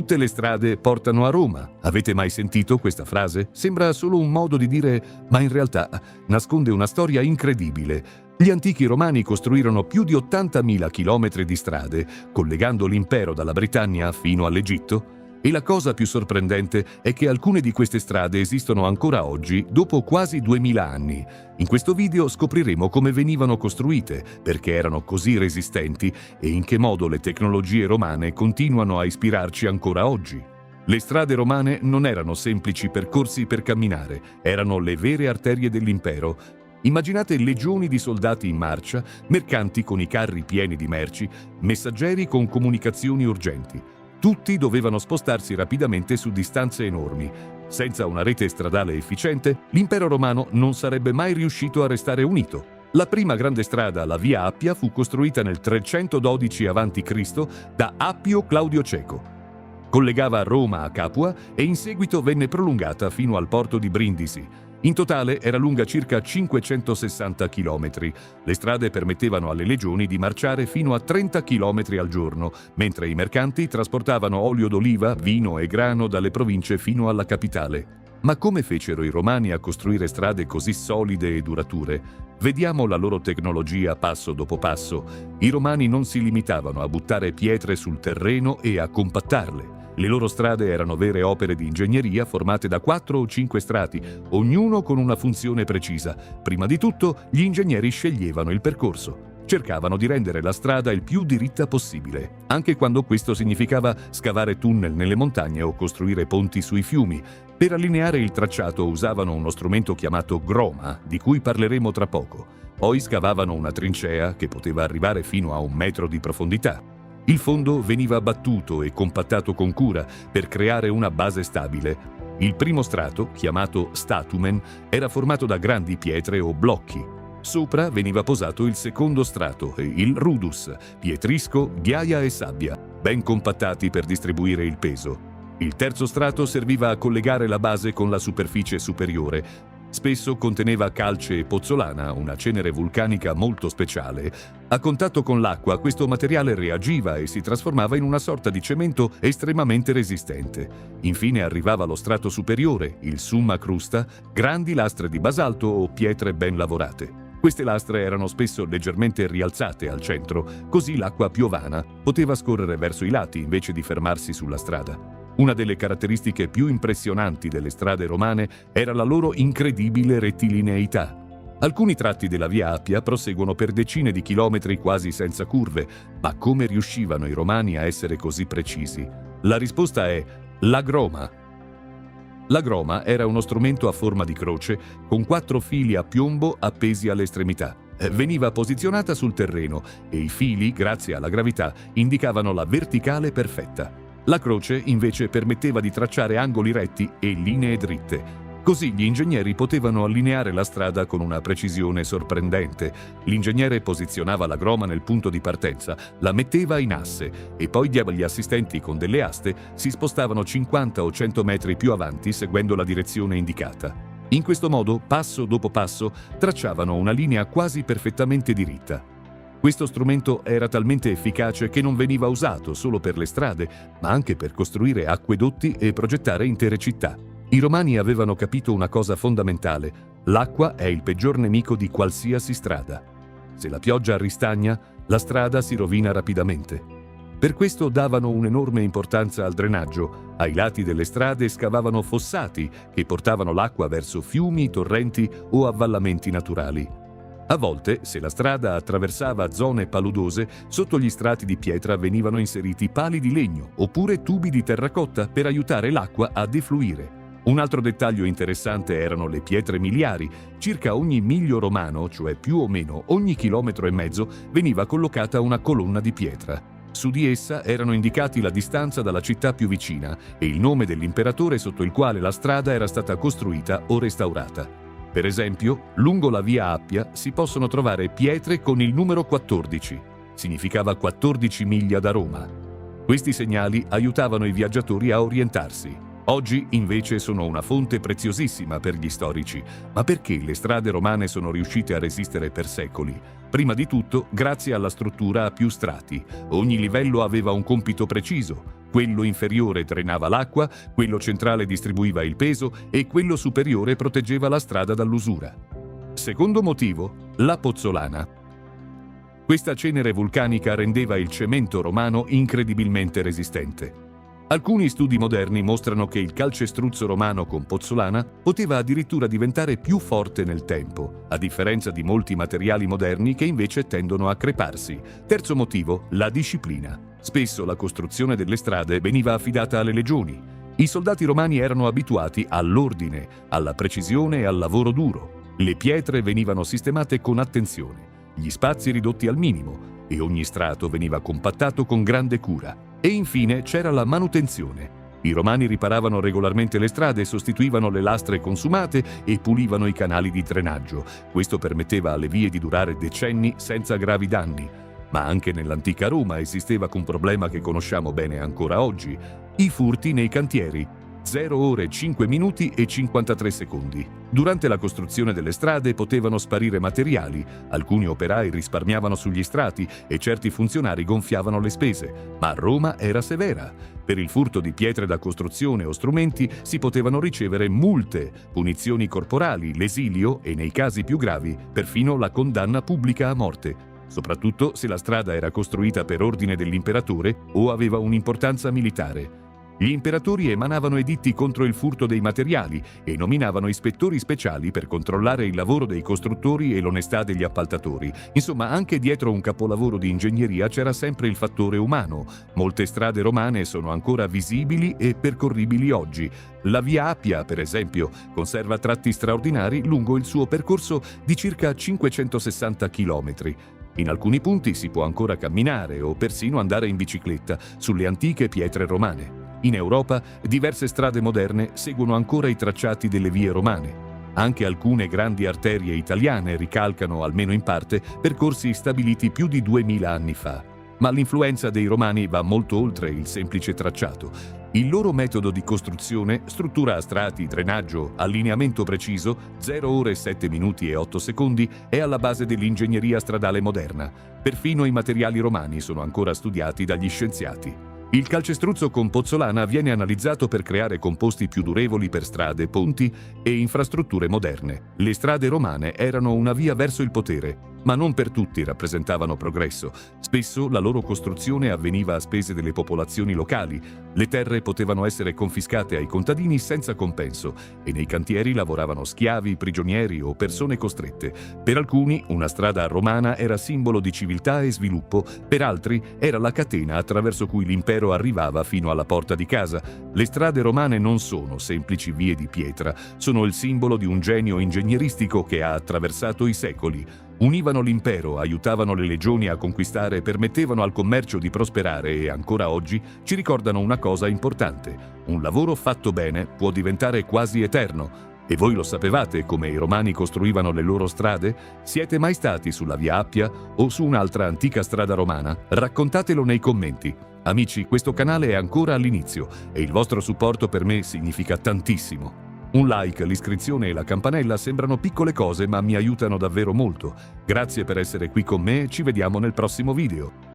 Tutte le strade portano a Roma. Avete mai sentito questa frase? Sembra solo un modo di dire, ma in realtà nasconde una storia incredibile. Gli antichi romani costruirono più di 80.000 chilometri di strade, collegando l'impero dalla Britannia fino all'Egitto. E la cosa più sorprendente è che alcune di queste strade esistono ancora oggi, dopo quasi 2000 anni. In questo video scopriremo come venivano costruite, perché erano così resistenti e in che modo le tecnologie romane continuano a ispirarci ancora oggi. Le strade romane non erano semplici percorsi per camminare, erano le vere arterie dell'impero. Immaginate legioni di soldati in marcia, mercanti con i carri pieni di merci, messaggeri con comunicazioni urgenti. Tutti dovevano spostarsi rapidamente su distanze enormi. Senza una rete stradale efficiente, l'impero romano non sarebbe mai riuscito a restare unito. La prima grande strada, la Via Appia, fu costruita nel 312 a.C. da Appio Claudio Ceco. Collegava Roma a Capua e in seguito venne prolungata fino al porto di Brindisi. In totale era lunga circa 560 km. Le strade permettevano alle legioni di marciare fino a 30 km al giorno, mentre i mercanti trasportavano olio d'oliva, vino e grano dalle province fino alla capitale. Ma come fecero i romani a costruire strade così solide e durature? Vediamo la loro tecnologia passo dopo passo. I romani non si limitavano a buttare pietre sul terreno e a compattarle. Le loro strade erano vere opere di ingegneria formate da 4 o 5 strati, ognuno con una funzione precisa. Prima di tutto, gli ingegneri sceglievano il percorso. Cercavano di rendere la strada il più diritta possibile, anche quando questo significava scavare tunnel nelle montagne o costruire ponti sui fiumi. Per allineare il tracciato usavano uno strumento chiamato groma, di cui parleremo tra poco. Poi scavavano una trincea che poteva arrivare fino a 1 metro di profondità. Il fondo veniva battuto e compattato con cura per creare una base stabile. Il primo strato, chiamato statumen, era formato da grandi pietre o blocchi. Sopra veniva posato il secondo strato, il rudus, pietrisco, ghiaia e sabbia, ben compattati per distribuire il peso. Il terzo strato serviva a collegare la base con la superficie superiore. Spesso conteneva calce e pozzolana, una cenere vulcanica molto speciale. A contatto con l'acqua, questo materiale reagiva e si trasformava in una sorta di cemento estremamente resistente. Infine arrivava lo strato superiore, il summa crusta, grandi lastre di basalto o pietre ben lavorate. Queste lastre erano spesso leggermente rialzate al centro, così l'acqua piovana poteva scorrere verso i lati invece di fermarsi sulla strada. Una delle caratteristiche più impressionanti delle strade romane era la loro incredibile rettilineità. Alcuni tratti della Via Appia proseguono per decine di chilometri quasi senza curve, ma come riuscivano i romani a essere così precisi? La risposta è la groma. La groma era uno strumento a forma di croce con 4 fili a piombo appesi alle estremità. Veniva posizionata sul terreno e i fili, grazie alla gravità, indicavano la verticale perfetta. La croce invece permetteva di tracciare angoli retti e linee dritte. Così gli ingegneri potevano allineare la strada con una precisione sorprendente. L'ingegnere posizionava la groma nel punto di partenza, la metteva in asse e poi gli assistenti con delle aste si spostavano 50 o 100 metri più avanti seguendo la direzione indicata. In questo modo, passo dopo passo, tracciavano una linea quasi perfettamente diritta. Questo strumento era talmente efficace che non veniva usato solo per le strade, ma anche per costruire acquedotti e progettare intere città. I romani avevano capito una cosa fondamentale: l'acqua è il peggior nemico di qualsiasi strada. Se la pioggia ristagna, la strada si rovina rapidamente. Per questo davano un'enorme importanza al drenaggio. Ai lati delle strade scavavano fossati che portavano l'acqua verso fiumi, torrenti o avvallamenti naturali. A volte, se la strada attraversava zone paludose, sotto gli strati di pietra venivano inseriti pali di legno oppure tubi di terracotta per aiutare l'acqua a defluire. Un altro dettaglio interessante erano le pietre miliari. Circa ogni miglio romano, cioè più o meno ogni chilometro e mezzo, veniva collocata una colonna di pietra. Su di essa erano indicati la distanza dalla città più vicina e il nome dell'imperatore sotto il quale la strada era stata costruita o restaurata. Per esempio, lungo la Via Appia si possono trovare pietre con il numero 14. Significava 14 miglia da Roma. Questi segnali aiutavano i viaggiatori a orientarsi. Oggi invece sono una fonte preziosissima per gli storici. Ma perché le strade romane sono riuscite a resistere per secoli? Prima di tutto, grazie alla struttura a più strati. Ogni livello aveva un compito preciso. Quello inferiore drenava l'acqua, quello centrale distribuiva il peso e quello superiore proteggeva la strada dall'usura. Secondo motivo, la pozzolana. Questa cenere vulcanica rendeva il cemento romano incredibilmente resistente. Alcuni studi moderni mostrano che il calcestruzzo romano con pozzolana poteva addirittura diventare più forte nel tempo, a differenza di molti materiali moderni che invece tendono a creparsi. Terzo motivo, la disciplina. Spesso la costruzione delle strade veniva affidata alle legioni. I soldati romani erano abituati all'ordine, alla precisione e al lavoro duro. Le pietre venivano sistemate con attenzione, gli spazi ridotti al minimo e ogni strato veniva compattato con grande cura. E infine c'era la manutenzione. I romani riparavano regolarmente le strade, sostituivano le lastre consumate e pulivano i canali di drenaggio. Questo permetteva alle vie di durare decenni senza gravi danni. Ma anche nell'antica Roma esisteva un problema che conosciamo bene ancora oggi: i furti nei cantieri. 0 ore 5 minuti e 53 secondi. Durante la costruzione delle strade potevano sparire materiali, alcuni operai risparmiavano sugli strati e certi funzionari gonfiavano le spese, ma Roma era severa. Per il furto di pietre da costruzione o strumenti si potevano ricevere multe, punizioni corporali, l'esilio e, nei casi più gravi, perfino la condanna pubblica a morte, soprattutto se la strada era costruita per ordine dell'imperatore o aveva un'importanza militare. Gli imperatori emanavano editti contro il furto dei materiali e nominavano ispettori speciali per controllare il lavoro dei costruttori e l'onestà degli appaltatori. Insomma, anche dietro un capolavoro di ingegneria c'era sempre il fattore umano. Molte strade romane sono ancora visibili e percorribili oggi. La via Appia, per esempio, conserva tratti straordinari lungo il suo percorso di circa 560 chilometri. In alcuni punti si può ancora camminare o persino andare in bicicletta sulle antiche pietre romane. In Europa, diverse strade moderne seguono ancora i tracciati delle vie romane. Anche alcune grandi arterie italiane ricalcano, almeno in parte, percorsi stabiliti più di 2000 anni fa. Ma l'influenza dei romani va molto oltre il semplice tracciato. Il loro metodo di costruzione, struttura a strati, drenaggio, allineamento preciso, 0 ore 7 minuti e 8 secondi, è alla base dell'ingegneria stradale moderna. Perfino i materiali romani sono ancora studiati dagli scienziati. Il calcestruzzo con pozzolana viene analizzato per creare composti più durevoli per strade, ponti e infrastrutture moderne. Le strade romane erano una via verso il potere, ma non per tutti rappresentavano progresso. Spesso la loro costruzione avveniva a spese delle popolazioni locali. Le terre potevano essere confiscate ai contadini senza compenso e nei cantieri lavoravano schiavi, prigionieri o persone costrette. Per alcuni una strada romana era simbolo di civiltà e sviluppo, per altri era la catena attraverso cui l'impero arrivava fino alla porta di casa. Le strade romane non sono semplici vie di pietra, sono il simbolo di un genio ingegneristico che ha attraversato i secoli. Univano l'impero, aiutavano le legioni a conquistare, permettevano al commercio di prosperare e ancora oggi ci ricordano una cosa importante: un lavoro fatto bene può diventare quasi eterno. E voi lo sapevate come i romani costruivano le loro strade? Siete mai stati sulla via Appia o su un'altra antica strada romana? Raccontatelo nei commenti. Amici, questo canale è ancora all'inizio e il vostro supporto per me significa tantissimo. Un like, l'iscrizione e la campanella sembrano piccole cose ma mi aiutano davvero molto. Grazie per essere qui con me e ci vediamo nel prossimo video.